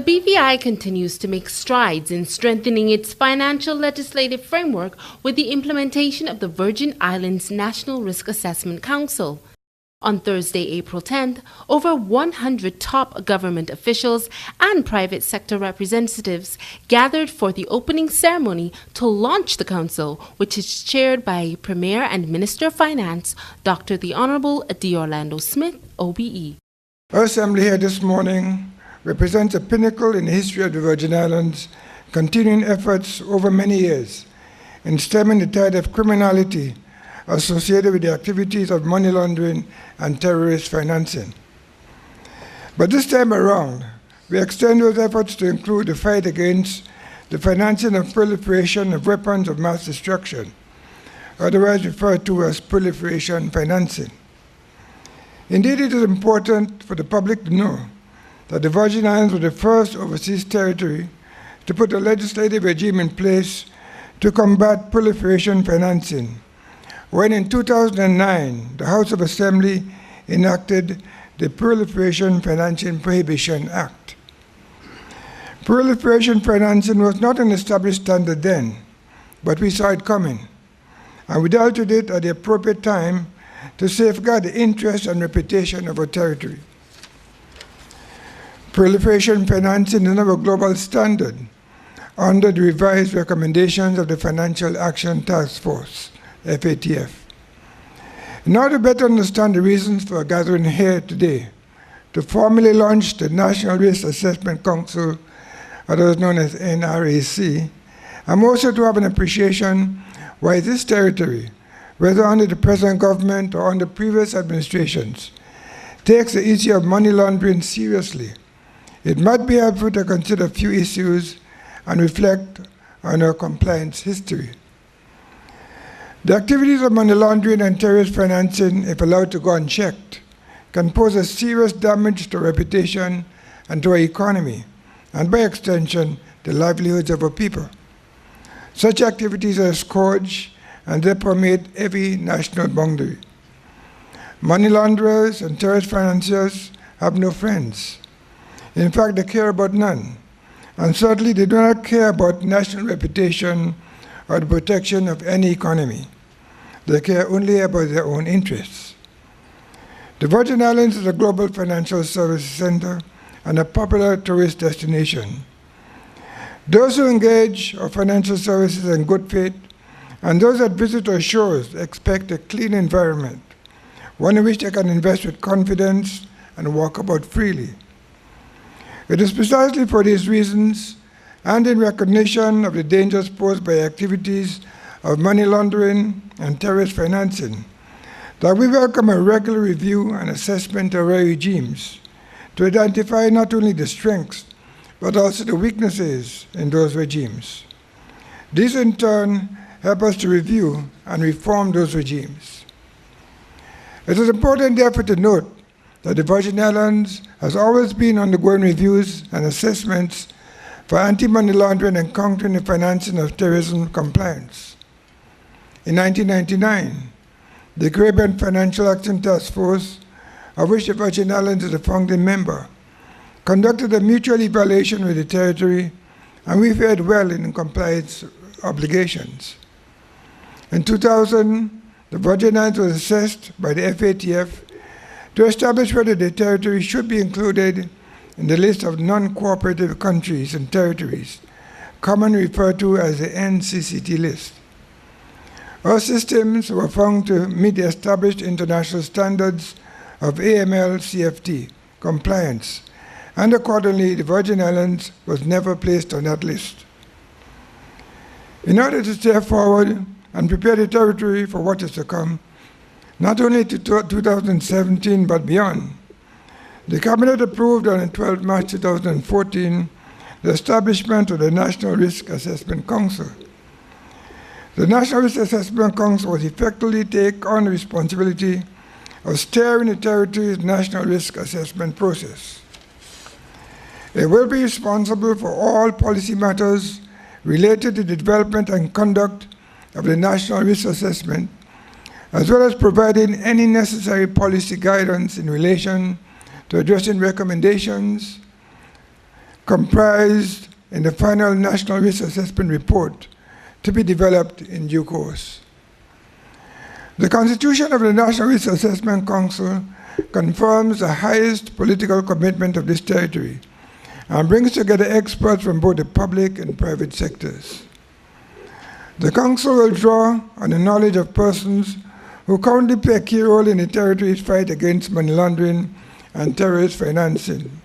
BVI continues to make strides in strengthening its financial legislative framework with the implementation of the Virgin Islands National Risk Assessment Council. On Thursday, April 10th, over 100 top government officials and private sector representatives gathered for the opening ceremony to launch the council, which is chaired by Premier and Minister of Finance, Dr. the Honorable D. Orlando Smith, OBE. Our assembly here this morning represents a pinnacle in the history of the Virgin Islands, continuing efforts over many years in stemming the tide of criminality associated with the activities of money laundering and terrorist financing. But this time around, we extend those efforts to include the fight against the financing of proliferation of weapons of mass destruction, otherwise referred to as proliferation financing. Indeed, it is important for the public to know that the Virgin Islands was the first overseas territory to put a legislative regime in place to combat proliferation financing, when in 2009, the House of Assembly enacted the Proliferation Financing Prohibition Act. Proliferation financing was not an established standard then, but we saw it coming, and we dealt with it at the appropriate time to safeguard the interest and reputation of our territory. Proliferation financing is now a global standard under the revised recommendations of the Financial Action Task Force, FATF. In order to better understand the reasons for our gathering here today, to formally launch the National Risk Assessment Council, otherwise known as NRAC, I'm also to have an appreciation why this territory, whether under the present government or under previous administrations, takes the issue of money laundering seriously. It might be helpful to consider a few issues and reflect on our compliance history. The activities of money laundering and terrorist financing, if allowed to go unchecked, can pose a serious damage to our reputation and to our economy, and by extension, the livelihoods of our people. Such activities are a scourge, and they permeate every national boundary. Money launderers and terrorist financiers have no friends. In fact, they care about none, and certainly they do not care about national reputation or the protection of any economy. They care only about their own interests. The Virgin Islands is a global financial services center and a popular tourist destination. Those who engage our financial services in good faith and those that visit our shores expect a clean environment, one in which they can invest with confidence and walk about freely. It is precisely for these reasons, and in recognition of the dangers posed by activities of money laundering and terrorist financing, that we welcome a regular review and assessment of our regimes to identify not only the strengths, but also the weaknesses in those regimes. These in turn help us to review and reform those regimes. It is important therefore to note that the Virgin Islands has always been undergoing reviews and assessments for anti-money laundering and countering the financing of terrorism compliance. In 1999, the Caribbean Financial Action Task Force, of which the Virgin Islands is a founding member, conducted a mutual evaluation with the territory, and we fared well in compliance obligations. In 2000, the Virgin Islands was assessed by the FATF to establish whether the territory should be included in the list of non-cooperative countries and territories, commonly referred to as the NCCT list. Our systems were found to meet the established international standards of AML-CFT compliance, and accordingly, the Virgin Islands was never placed on that list. In order to step forward and prepare the territory for what is to come, not only to 2017 but beyond, the Cabinet approved on 12 March 2014 the establishment of the National Risk Assessment Council. The National Risk Assessment Council will effectively take on the responsibility of steering the territory's national risk assessment process. It will be responsible for all policy matters related to the development and conduct of the national risk assessment, as well as providing any necessary policy guidance in relation to addressing recommendations, comprised in the final National Risk Assessment Report to be developed in due course. The Constitution of the National Risk Assessment Council confirms the highest political commitment of this territory and brings together experts from both the public and private sectors. The Council will draw on the knowledge of persons who currently play a key role in the territory's fight against money laundering and terrorist financing.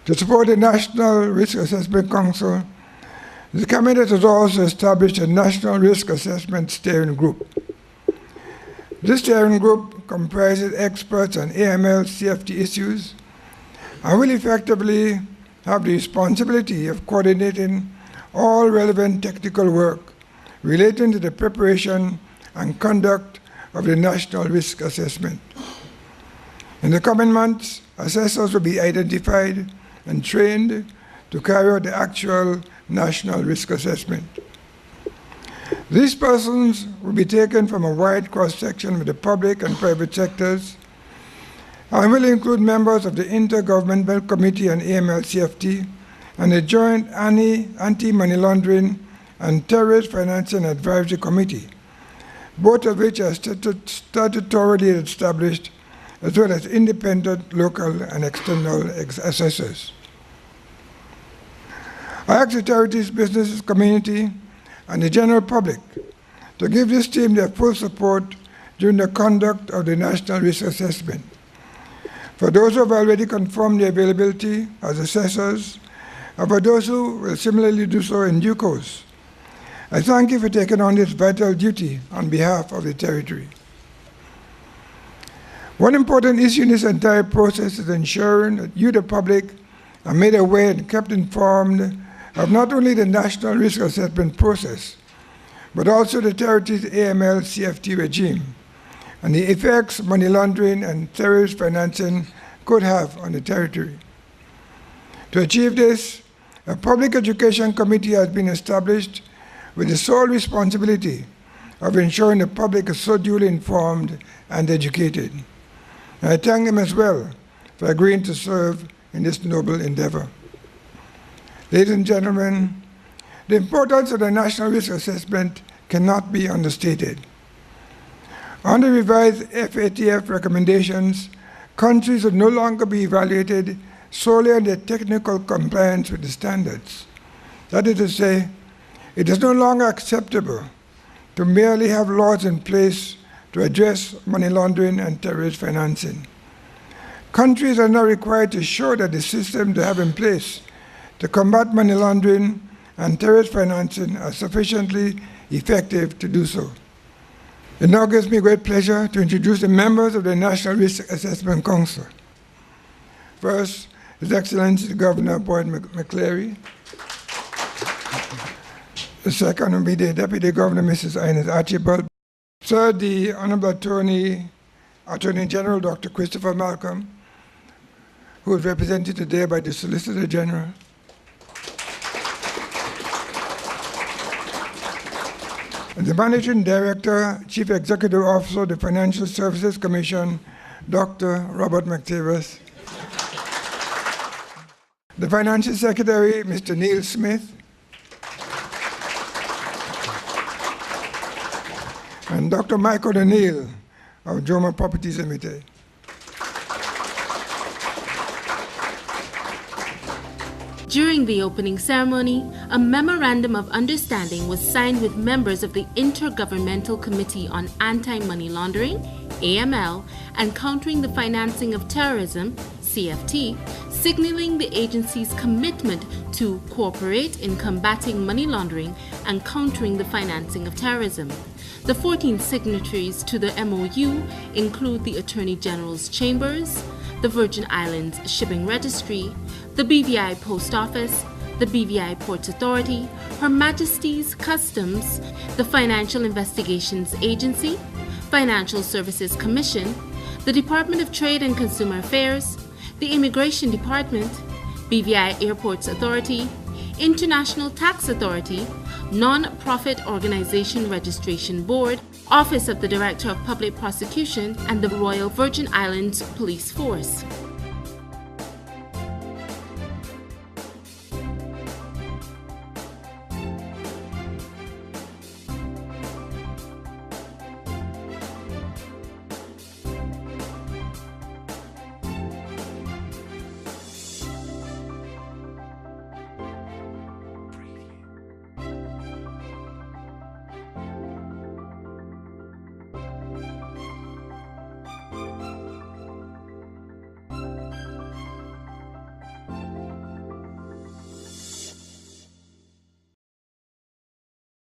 To support the National Risk Assessment Council, the Cabinet has also established a National Risk Assessment Steering Group. This steering group comprises experts on AML CFT issues and will effectively have the responsibility of coordinating all relevant technical work relating to the preparation and conduct of the National Risk Assessment. In the coming months, assessors will be identified and trained to carry out the actual National Risk Assessment. These persons will be taken from a wide cross-section of the public and private sectors and will include members of the Intergovernmental Committee on AML-CFT and the Joint Anti-Money Laundering and Terrorist Financing Advisory Committee, both of which are statutorily established, as well as independent local and external assessors. I ask the charities, businesses, community, and the general public to give this team their full support during the conduct of the National Risk Assessment. For those who have already confirmed their availability as assessors, and for those who will similarly do so in due course, I thank you for taking on this vital duty on behalf of the territory. One important issue in this entire process is ensuring that you, the public, are made aware and kept informed of not only the National Risk Assessment process, but also the territory's AML-CFT regime and the effects money laundering and terrorist financing could have on the territory. To achieve this, a public education committee has been established with the sole responsibility of ensuring the public is so duly informed and educated. And I thank them as well for agreeing to serve in this noble endeavor. Ladies and gentlemen, the importance of the National Risk Assessment cannot be understated. Under revised FATF recommendations, countries will no longer be evaluated solely on their technical compliance with the standards. That is to say, it is no longer acceptable to merely have laws in place to address money laundering and terrorist financing. Countries are now required to show that the systems they have in place to combat money laundering and terrorist financing are sufficiently effective to do so. It now gives me great pleasure to introduce the members of the National Risk Assessment Council. First, His Excellency Governor Boyd McCleary. The second will be the Deputy Governor, Mrs. Ines Archibald. Third, the Honorable Attorney General, Dr. Christopher Malcolm, who is represented today by the Solicitor General. And the Managing Director, Chief Executive Officer of the Financial Services Commission, Dr. Robert McTavish. The Financial Secretary, Mr. Neil Smith. And Dr. Michael O'Neill of Joma Properties Limited. During the opening ceremony, a memorandum of understanding was signed with members of the Intergovernmental Committee on Anti-Money Laundering, AML, and Countering the Financing of Terrorism, CFT, signaling the agency's commitment to cooperate in combating money laundering and countering the financing of terrorism. The 14 signatories to the MOU include the Attorney General's Chambers, the Virgin Islands Shipping Registry, the BVI Post Office, the BVI Ports Authority, Her Majesty's Customs, the Financial Investigations Agency, Financial Services Commission, the Department of Trade and Consumer Affairs, the Immigration Department, BVI Airports Authority, International Tax Authority, Non-Profit Organization Registration Board, Office of the Director of Public Prosecution, and the Royal Virgin Islands Police Force.